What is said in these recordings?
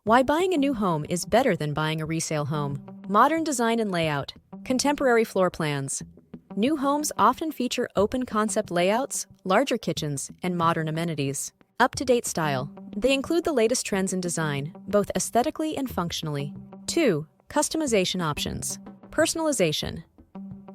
Why buying a new home is better than buying a resale home. Modern design and layout. Contemporary floor plans. New homes often feature open concept layouts, larger kitchens, and modern amenities. Up-to-date style. They include the latest trends in design, both aesthetically and functionally. 2. Customization options. Personalization.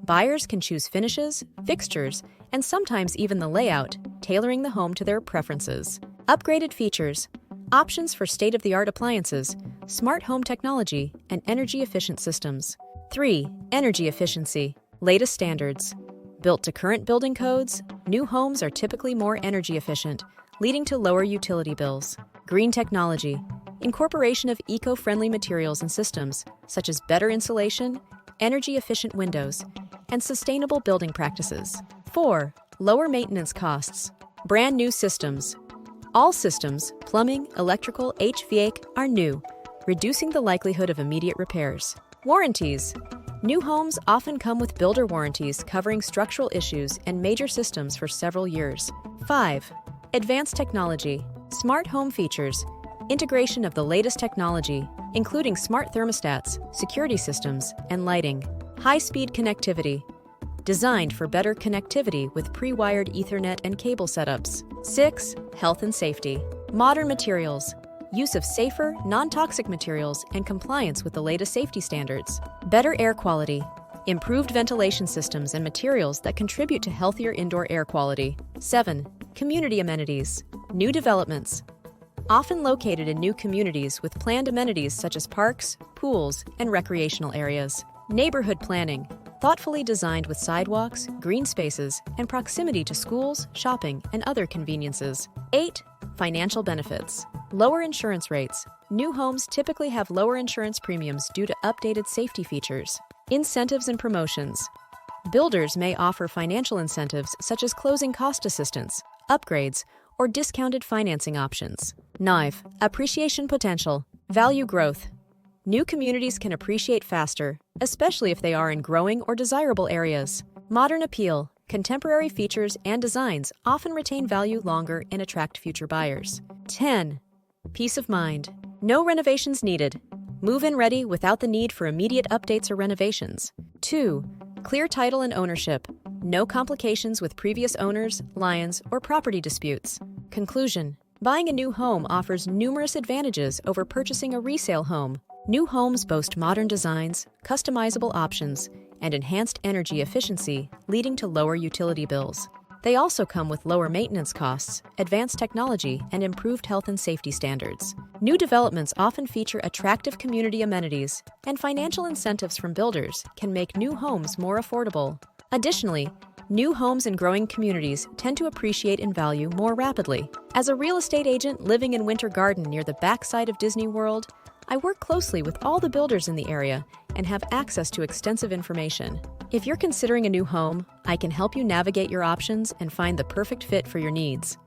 Buyers can choose finishes, fixtures, and sometimes even the layout, tailoring the home to their preferences. Upgraded features. Options for state-of-the-art appliances, smart home technology, and energy-efficient systems. 3. Energy efficiency. Latest standards. Built to current building codes, new homes are typically more energy efficient, leading to lower utility bills. Green technology. Incorporation of eco-friendly materials and systems, such as better insulation, energy-efficient windows, and sustainable building practices. 4. Lower maintenance costs. Brand new systems. All systems, plumbing, electrical, HVAC, are new, reducing the likelihood of immediate repairs. Warranties. New homes often come with builder warranties covering structural issues and major systems for several years. 5. Advanced technology. Smart home features. Integration of the latest technology, including smart thermostats, security systems, and lighting. High-speed connectivity. Designed for better connectivity with pre-wired Ethernet and cable setups. 6. Health and safety. Modern materials. Use of safer, non-toxic materials and compliance with the latest safety standards. Better air quality. Improved ventilation systems and materials that contribute to healthier indoor air quality. 7. Community amenities. New developments. Often located in new communities with planned amenities such as parks, pools, and recreational areas. Neighborhood planning. Thoughtfully designed with sidewalks, green spaces, and proximity to schools, shopping, and other conveniences. 8. Financial benefits. Lower insurance rates. New homes typically have lower insurance premiums due to updated safety features. Incentives and promotions. Builders may offer financial incentives such as closing cost assistance, upgrades, or discounted financing options. 9. Appreciation potential. Value growth. New communities can appreciate faster, especially if they are in growing or desirable areas. Modern appeal. Contemporary features and designs often retain value longer and attract future buyers. 10. Peace of mind. No renovations needed. Move-in ready without the need for immediate updates or renovations. 2. Clear title and ownership. No complications with previous owners, liens, or property disputes. Conclusion. Buying a new home offers numerous advantages over purchasing a resale home. New homes boast modern designs, customizable options, and enhanced energy efficiency, leading to lower utility bills. They also come with lower maintenance costs, advanced technology, and improved health and safety standards. New developments often feature attractive community amenities, and financial incentives from builders can make new homes more affordable. Additionally, new homes in growing communities tend to appreciate in value more rapidly. As a real estate agent living in Winter Garden near the backside of Disney World, I work closely with all the builders in the area and have access to extensive information. If you're considering a new home, I can help you navigate your options and find the perfect fit for your needs.